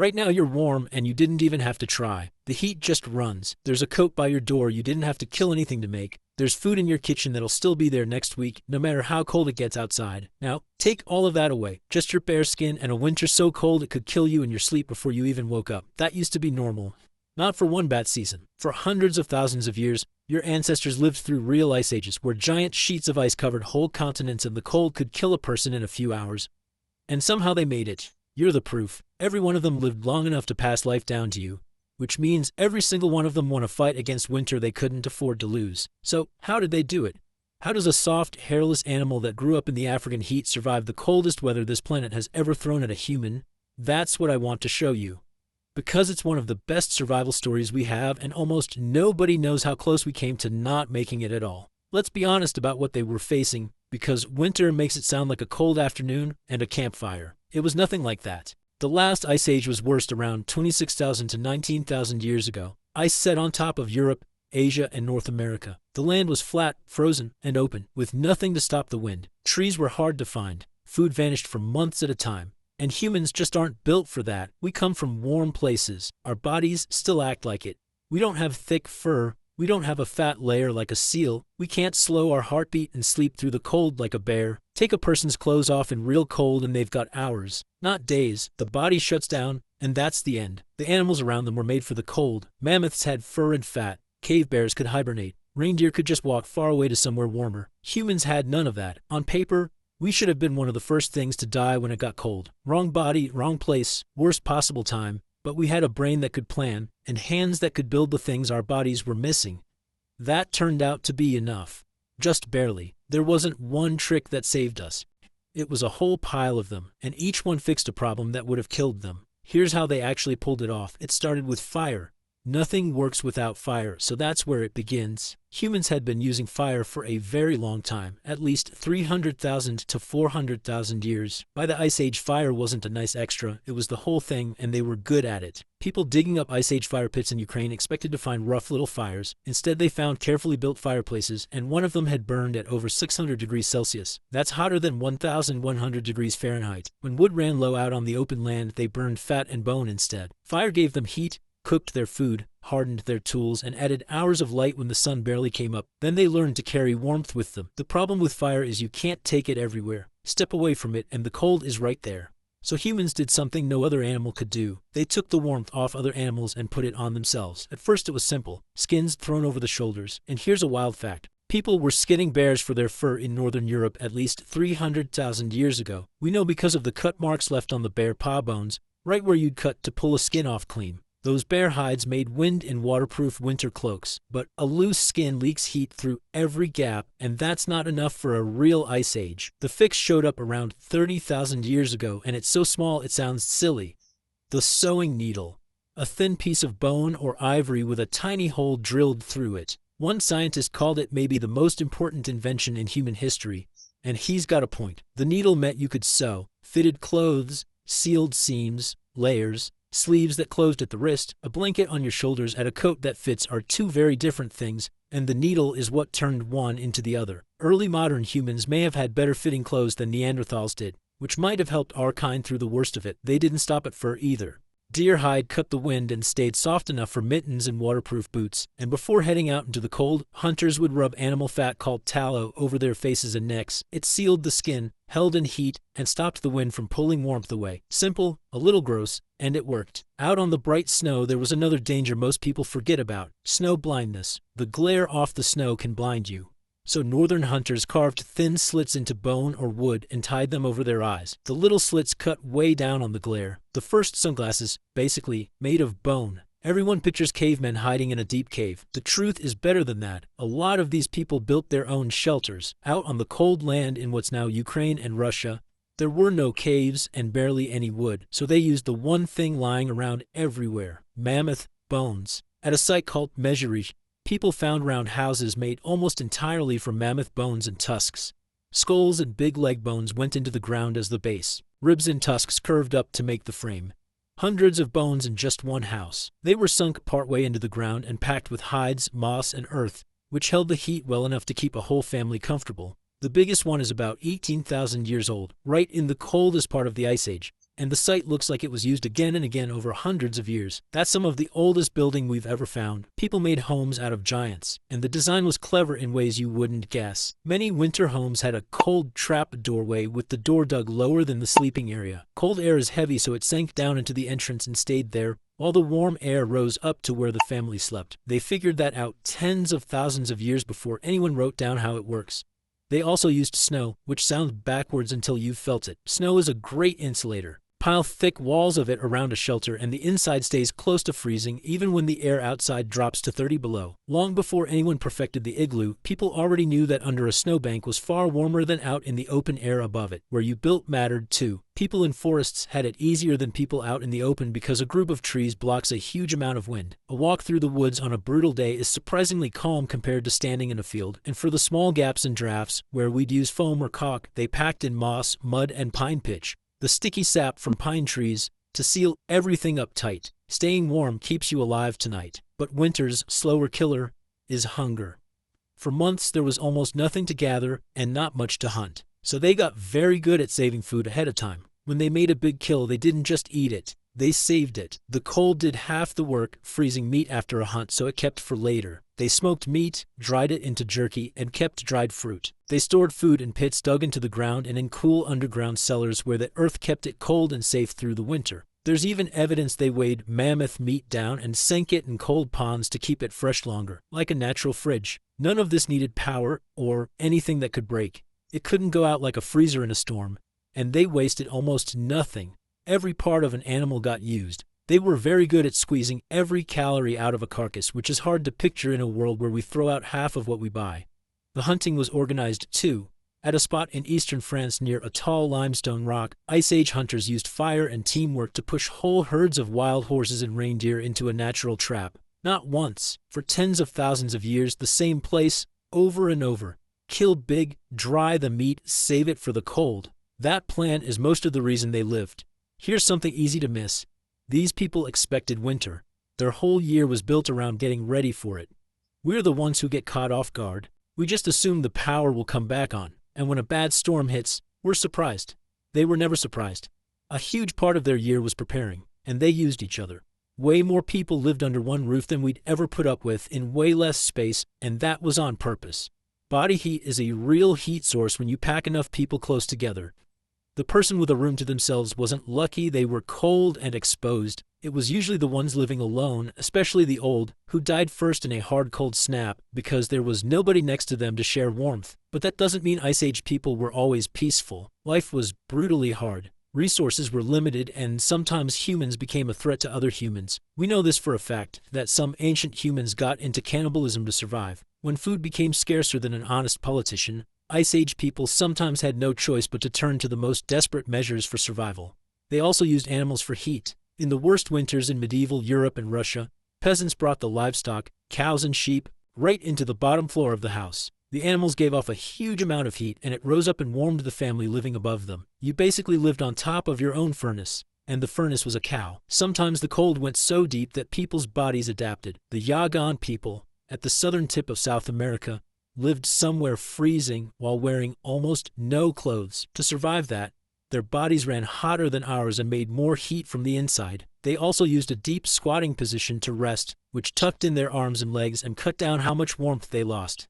Right now you're warm and you didn't even have to try. The heat just runs. There's a coat by your door you didn't have to kill anything to make. There's food in your kitchen that'll still be there next week, no matter how cold it gets outside. Now, take all of that away. Just your bare skin and a winter so cold it could kill you in your sleep before you even woke up. That used to be normal. Not for one bad season. For hundreds of thousands of years, your ancestors lived through real ice ages where giant sheets of ice covered whole continents and the cold could kill a person in a few hours. And somehow they made it. You're the proof. Every one of them lived long enough to pass life down to you, which means every single one of them won a fight against winter they couldn't afford to lose. So, how did they do it? How does a soft, hairless animal that grew up in the African heat survive the coldest weather this planet has ever thrown at a human? That's what I want to show you. Because it's one of the best survival stories we have, and almost nobody knows how close we came to not making it at all. Let's be honest about what they were facing, because winter makes it sound like a cold afternoon and a campfire. It was nothing like that. The last ice age was worst around 26,000 to 19,000 years ago. Ice set on top of Europe, Asia, and North America. The land was flat, frozen, and open, with nothing to stop the wind. Trees were hard to find. Food vanished for months at a time. And humans just aren't built for that. We come from warm places. Our bodies still act like it. We don't have thick fur. We don't have a fat layer like a seal. We can't slow our heartbeat and sleep through the cold like a bear. Take a person's clothes off in real cold and they've got hours, not days. The body shuts down, and that's the end. The animals around them were made for the cold. Mammoths had fur and fat. Cave bears could hibernate. Reindeer could just walk far away to somewhere warmer. Humans had none of that. On paper, we should have been one of the first things to die when it got cold. Wrong body, wrong place, worst possible time. But we had a brain that could plan, and hands that could build the things our bodies were missing. That turned out to be enough. Just barely. There wasn't one trick that saved us. It was a whole pile of them, and each one fixed a problem that would have killed them. Here's how they actually pulled it off. It started with fire. Nothing works without fire, so that's where it begins. Humans had been using fire for a very long time, at least 300,000 to 400,000 years. By the Ice Age, fire wasn't a nice extra, it was the whole thing, and they were good at it. People digging up Ice Age fire pits in Ukraine expected to find rough little fires. Instead, they found carefully built fireplaces, and one of them had burned at over 600 degrees Celsius. That's hotter than 1,100 degrees Fahrenheit. When wood ran low out on the open land, they burned fat and bone instead. Fire gave them heat, cooked their food, hardened their tools, and added hours of light when the sun barely came up. Then they learned to carry warmth with them. The problem with fire is you can't take it everywhere. Step away from it and the cold is right there. So humans did something no other animal could do. They took the warmth off other animals and put it on themselves. At first it was simple. Skins thrown over the shoulders. And here's a wild fact. People were skinning bears for their fur in northern Europe at least 300,000 years ago. We know because of the cut marks left on the bear paw bones, right where you'd cut to pull a skin off clean. Those bear hides made wind and waterproof winter cloaks, but a loose skin leaks heat through every gap, and that's not enough for a real ice age. The fix showed up around 30,000 years ago, and it's so small it sounds silly. The sewing needle. A thin piece of bone or ivory with a tiny hole drilled through it. One scientist called it maybe the most important invention in human history, and he's got a point. The needle meant you could sew, fitted clothes, sealed seams, layers, sleeves that closed at the wrist, a blanket on your shoulders, and a coat that fits are two very different things, and the needle is what turned one into the other. Early modern humans may have had better fitting clothes than Neanderthals did, which might have helped our kind through the worst of it. They didn't stop at fur either. Deer hide cut the wind and stayed soft enough for mittens and waterproof boots, and before heading out into the cold, hunters would rub animal fat called tallow over their faces and necks. It sealed the skin, held in heat, and stopped the wind from pulling warmth away. Simple, a little gross, and it worked. Out on the bright snow, there was another danger most people forget about: snow blindness. The glare off the snow can blind you. So northern hunters carved thin slits into bone or wood and tied them over their eyes. The little slits cut way down on the glare. The first sunglasses, basically, made of bone. Everyone pictures cavemen hiding in a deep cave. The truth is better than that. A lot of these people built their own shelters. Out on the cold land in what's now Ukraine and Russia, there were no caves and barely any wood, so they used the one thing lying around everywhere: mammoth bones. At a site called Mezherish, people found round houses made almost entirely from mammoth bones and tusks. Skulls and big leg bones went into the ground as the base. Ribs and tusks curved up to make the frame. Hundreds of bones in just one house. They were sunk partway into the ground and packed with hides, moss, and earth, which held the heat well enough to keep a whole family comfortable. The biggest one is about 18,000 years old, right in the coldest part of the Ice Age, and the site looks like it was used again and again over hundreds of years. That's some of the oldest building we've ever found. People made homes out of giants, and the design was clever in ways you wouldn't guess. Many winter homes had a cold trap doorway with the door dug lower than the sleeping area. Cold air is heavy, so it sank down into the entrance and stayed there, while the warm air rose up to where the family slept. They figured that out tens of thousands of years before anyone wrote down how it works. They also used snow, which sounds backwards until you've felt it. Snow is a great insulator. Pile thick walls of it around a shelter and the inside stays close to freezing even when the air outside drops to 30 below. Long before anyone perfected the igloo, people already knew that under a snowbank was far warmer than out in the open air above it. Where you built mattered too. People in forests had it easier than people out in the open because a group of trees blocks a huge amount of wind. A walk through the woods on a brutal day is surprisingly calm compared to standing in a field, and for the small gaps and drafts, where we'd use foam or caulk, they packed in moss, mud, and pine pitch. The sticky sap from pine trees to seal everything up tight. Staying warm keeps you alive tonight. But winter's slower killer is hunger. For months there was almost nothing to gather and not much to hunt. So they got very good at saving food ahead of time. When they made a big kill, they didn't just eat it. They saved it. The cold did half the work, freezing meat after a hunt so it kept for later. They smoked meat, dried it into jerky, and kept dried fruit. They stored food in pits dug into the ground and in cool underground cellars where the earth kept it cold and safe through the winter. There's even evidence they weighed mammoth meat down and sank it in cold ponds to keep it fresh longer, like a natural fridge. None of this needed power or anything that could break. It couldn't go out like a freezer in a storm, and they wasted almost nothing. Every part of an animal got used. They were very good at squeezing every calorie out of a carcass, which is hard to picture in a world where we throw out half of what we buy. The hunting was organized, too. At a spot in eastern France near a tall limestone rock, Ice Age hunters used fire and teamwork to push whole herds of wild horses and reindeer into a natural trap. Not once. For tens of thousands of years, the same place, over and over. Kill big, dry the meat, save it for the cold. That plan is most of the reason they lived. Here's something easy to miss. These people expected winter. Their whole year was built around getting ready for it. We're the ones who get caught off guard. We just assume the power will come back on, and when a bad storm hits, we're surprised. They were never surprised. A huge part of their year was preparing, and they used each other. Way more people lived under one roof than we'd ever put up with in way less space, and that was on purpose. Body heat is a real heat source when you pack enough people close together. The person with a room to themselves wasn't lucky. They were cold and exposed. It was usually the ones living alone, especially the old, who died first in a hard cold snap because there was nobody next to them to share warmth. But that doesn't mean Ice Age people were always peaceful. Life was brutally hard. Resources were limited, and sometimes humans became a threat to other humans. We know this for a fact, that some ancient humans got into cannibalism to survive. When food became scarcer than an honest politician, Ice Age people sometimes had no choice but to turn to the most desperate measures for survival. They also used animals for heat. In the worst winters in medieval Europe and Russia, peasants brought the livestock, cows and sheep, right into the bottom floor of the house. The animals gave off a huge amount of heat, and it rose up and warmed the family living above them. You basically lived on top of your own furnace, and the furnace was a cow. Sometimes the cold went so deep that people's bodies adapted. The Yagan people, at the southern tip of South America, lived somewhere freezing while wearing almost no clothes. To survive that, their bodies ran hotter than ours and made more heat from the inside. They also used a deep squatting position to rest, which tucked in their arms and legs and cut down how much warmth they lost.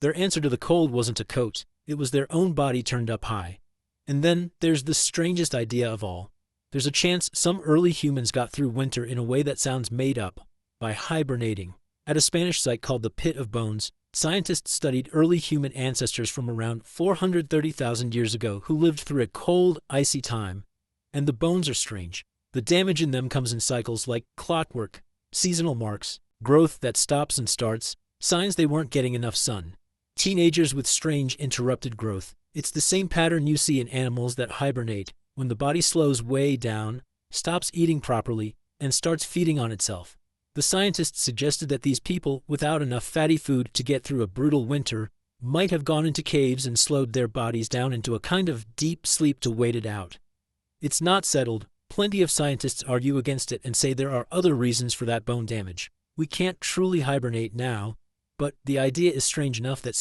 Their answer to the cold wasn't a coat. It was their own body turned up high. And then there's the strangest idea of all. There's a chance some early humans got through winter in a way that sounds made up, by hibernating. At a Spanish site called the Pit of Bones, scientists studied early human ancestors from around 430,000 years ago who lived through a cold, icy time. And the bones are strange. The damage in them comes in cycles like clockwork, seasonal marks, growth that stops and starts, signs they weren't getting enough sun. Teenagers with strange interrupted growth. It's the same pattern you see in animals that hibernate, when the body slows way down, stops eating properly, and starts feeding on itself. The scientists suggested that these people, without enough fatty food to get through a brutal winter, might have gone into caves and slowed their bodies down into a kind of deep sleep to wait it out. It's not settled. Plenty of scientists argue against it and say there are other reasons for that bone damage. We can't truly hibernate now, but the idea is strange enough that